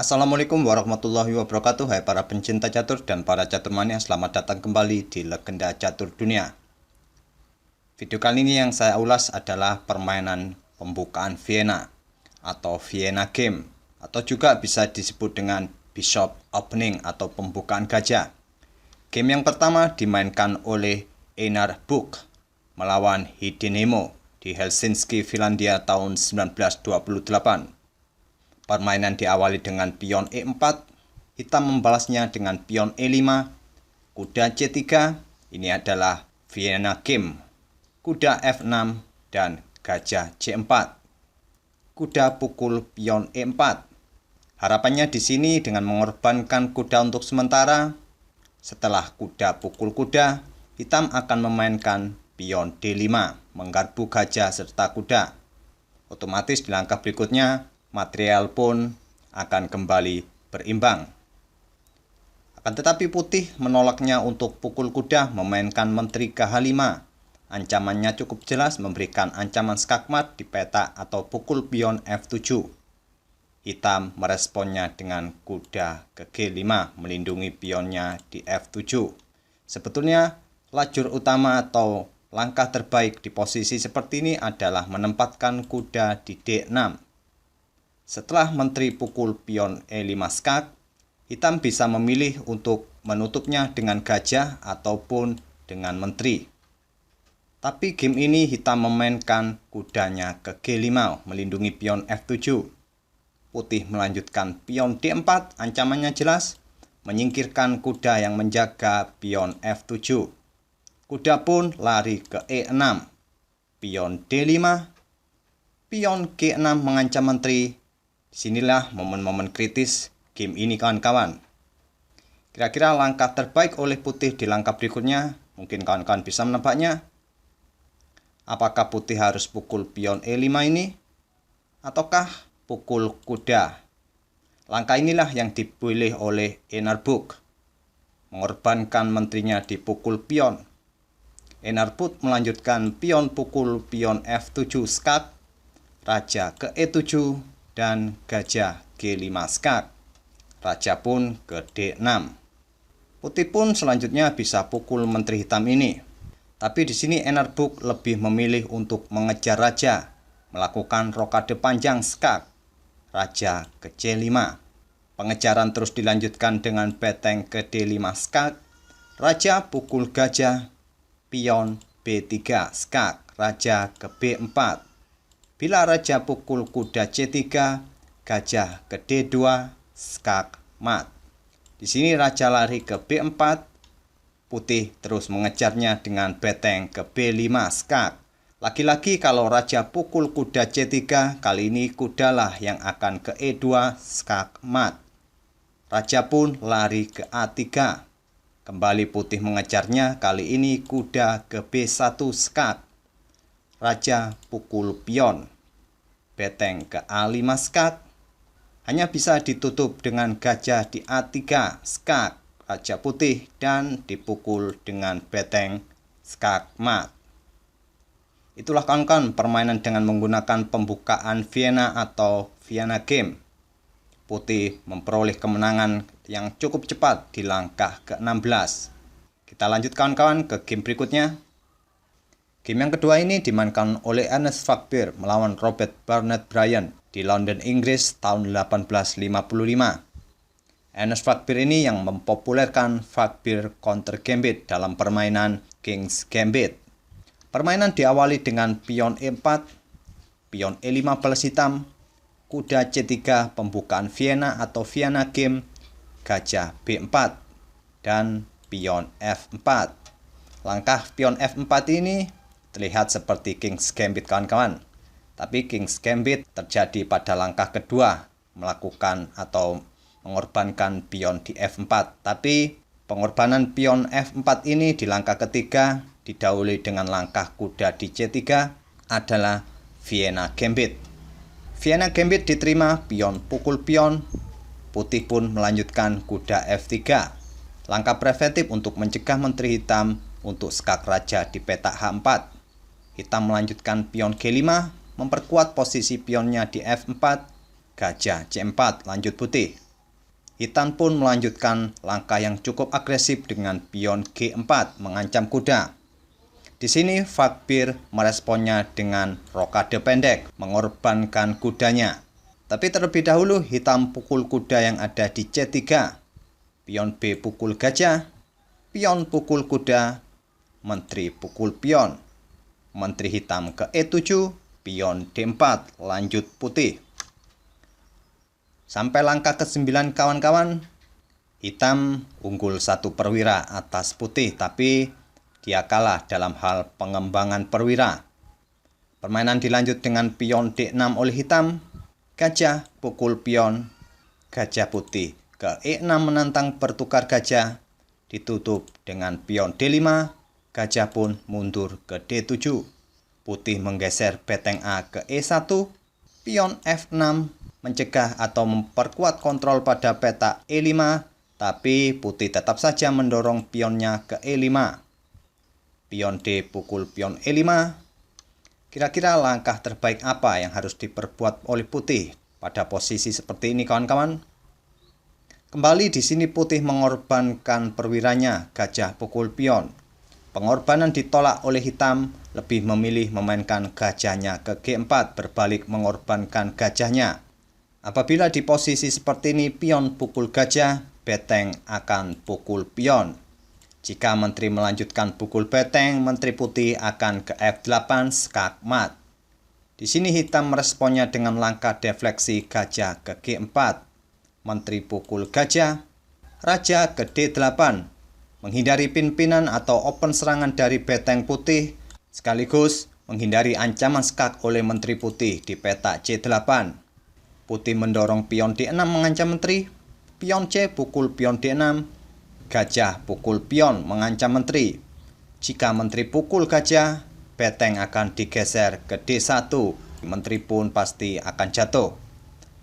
Assalamualaikum warahmatullahi wabarakatuh. Hai para pencinta catur dan para caturmania, selamat datang kembali di Legenda Catur Dunia. Video kali ini yang saya ulas adalah permainan pembukaan Vienna atau Vienna Game, atau juga bisa disebut dengan Bishop Opening atau pembukaan gajah. Game yang pertama dimainkan oleh Einar Buch melawan Hidinemo di Helsinki, Finlandia tahun 1928. Permainan diawali dengan pion E4, hitam membalasnya dengan pion E5, kuda C3, ini adalah Vienna Game, kuda F6, dan gajah C4. Kuda pukul pion E4. Harapannya di sini dengan mengorbankan kuda untuk sementara. Setelah kuda pukul kuda, hitam akan memainkan pion D5, menggarpu gajah serta kuda. Otomatis di langkah berikutnya, material pun akan kembali berimbang. Akan tetapi putih menolaknya untuk pukul kuda memainkan menteri ke H5. Ancamannya cukup jelas, memberikan ancaman skakmat di peta atau pukul pion F7. Hitam meresponnya dengan kuda ke G5, melindungi pionnya di F7. Sebetulnya lajur utama atau langkah terbaik di posisi seperti ini adalah menempatkan kuda di D6. Setelah menteri pukul pion E5 skak, hitam bisa memilih untuk menutupnya dengan gajah ataupun dengan menteri. Tapi game ini hitam memainkan kudanya ke G5, melindungi pion F7. Putih melanjutkan pion D4, ancamannya jelas, menyingkirkan kuda yang menjaga pion F7. Kuda pun lari ke E6, pion D5, pion G6 mengancam menteri. Disinilah momen-momen kritis game ini kawan-kawan. Kira-kira langkah terbaik oleh putih di langkah berikutnya, mungkin kawan-kawan bisa menebaknya. Apakah putih harus pukul pion E5 ini? Ataukah pukul kuda? Langkah inilah yang dipilih oleh Einar Buch, mengorbankan menterinya di pukul pion. Einar Buch melanjutkan pion pukul pion F7 skak, raja ke E7, dan gajah G5 skak. Raja pun ke D6. Putih pun selanjutnya bisa pukul menteri hitam ini. Tapi di sini Einar Buch lebih memilih untuk mengejar raja, melakukan rokade panjang skak. Raja ke C5. Pengejaran terus dilanjutkan dengan beteng ke D5 skak. Raja pukul gajah, pion B3 skak, raja ke B4. Bila raja pukul kuda C3, gajah ke D2, skak mat. Di sini raja lari ke B4, putih terus mengejarnya dengan beteng ke B5 skak. Lagi-lagi kalau raja pukul kuda C3, kali ini kudalah yang akan ke E2, skak mat. Raja pun lari ke A3. Kembali putih mengejarnya, kali ini kuda ke B1 skak. Raja pukul pion, beteng ke A5 skak, hanya bisa ditutup dengan gajah di A3 skak, raja putih, dan dipukul dengan beteng skak mat. Itulah kawan-kawan permainan dengan menggunakan pembukaan Vienna atau Vienna Game. Putih memperoleh kemenangan yang cukup cepat di langkah ke-16. Kita lanjut kawan-kawan ke game berikutnya. Game yang kedua ini dimainkan oleh Ernest Fagbir melawan Robert Barnett Bryan di London, Inggris tahun 1855. Ernest Fagbir ini yang mempopulerkan Fagbir Counter Gambit dalam permainan King's Gambit. Permainan diawali dengan pion E4, pion E5 balas hitam, kuda C3 pembukaan Vienna atau Vienna Game, gajah B4, dan pion F4. Langkah pion F4 ini terlihat seperti King's Gambit kawan-kawan. Tapi King's Gambit terjadi pada langkah kedua, melakukan atau mengorbankan pion di F4. Tapi pengorbanan pion F4 ini di langkah ketiga didahului dengan langkah kuda di C3 adalah Vienna Gambit. Vienna Gambit diterima pion pukul pion, putih pun melanjutkan kuda F3. Langkah preventif untuk mencegah menteri hitam untuk skak raja di peta H4. Hitam melanjutkan pion G5, memperkuat posisi pionnya di F4, gajah C4, lanjut putih. hitam pun melanjutkan langkah yang cukup agresif dengan pion G4 mengancam kuda. Di sini Fakbir meresponnya dengan rokade pendek, mengorbankan kudanya. Tapi terlebih dahulu hitam pukul kuda yang ada di C3. Pion B pukul gajah, pion pukul kuda, menteri pukul pion. Menteri hitam ke E7, pion D4, lanjut putih. Sampai langkah ke-9 kawan-kawan, hitam unggul 1 perwira atas putih, tapi dia kalah dalam hal pengembangan perwira. Permainan dilanjut dengan pion D6 oleh hitam, gajah pukul pion, gajah putih ke E6 menantang pertukar gajah, ditutup dengan pion D5, gajah pun mundur ke D7. Putih menggeser beteng A ke E1, pion F6 mencegah atau memperkuat kontrol pada peta E5, tapi putih tetap saja mendorong pionnya ke E5. Pion D pukul pion E5. Kira-kira langkah terbaik apa yang harus diperbuat oleh putih pada posisi seperti ini kawan-kawan? Kembali di sini putih mengorbankan perwiranya, gajah pukul pion. Pengorbanan ditolak oleh hitam, lebih memilih memainkan gajahnya ke G4 berbalik mengorbankan gajahnya. Apabila di posisi seperti ini pion pukul gajah, beteng akan pukul pion. Jika menteri melanjutkan pukul beteng, menteri putih akan ke F8 skak mat. Di sini hitam meresponnya dengan langkah defleksi gajah ke G4. Menteri pukul gajah, raja ke D8. Menghindari pin-pinan atau open serangan dari beteng putih, sekaligus menghindari ancaman skak oleh menteri putih di peta C8. Putih mendorong pion D6 mengancam menteri, pion C pukul pion D6, gajah pukul pion mengancam menteri. Jika menteri pukul gajah, beteng akan digeser ke D1. Menteri pun pasti akan jatuh.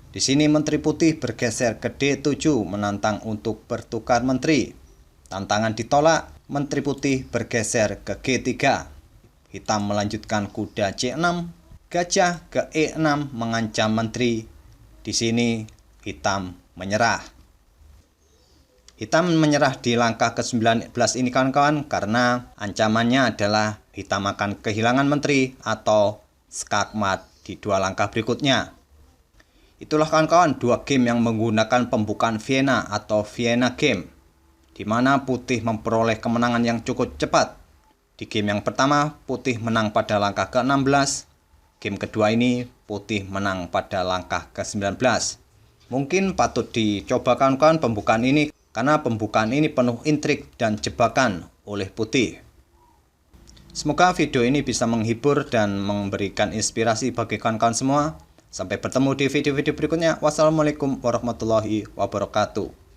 Di sini menteri putih bergeser ke D7 menantang untuk bertukar menteri. Tantangan ditolak, menteri putih bergeser ke G3. Hitam melanjutkan kuda C6, gajah ke E6 mengancam menteri. Di sini hitam menyerah. Hitam menyerah di langkah ke-19 ini kawan-kawan karena ancamannya adalah hitam akan kehilangan menteri atau skakmat di 2 langkah berikutnya. Itulah kawan-kawan 2 game yang menggunakan pembukaan Vienna atau Vienna game, di mana putih memperoleh kemenangan yang cukup cepat. Di game yang pertama putih menang pada langkah ke-16, game kedua ini putih menang pada langkah ke-19. Mungkin patut dicoba kawan-kawan pembukaan ini, karena pembukaan ini penuh intrik dan jebakan oleh putih. Semoga video ini bisa menghibur dan memberikan inspirasi bagi kawan-kawan semua. Sampai bertemu di video-video berikutnya. Wassalamualaikum warahmatullahi wabarakatuh.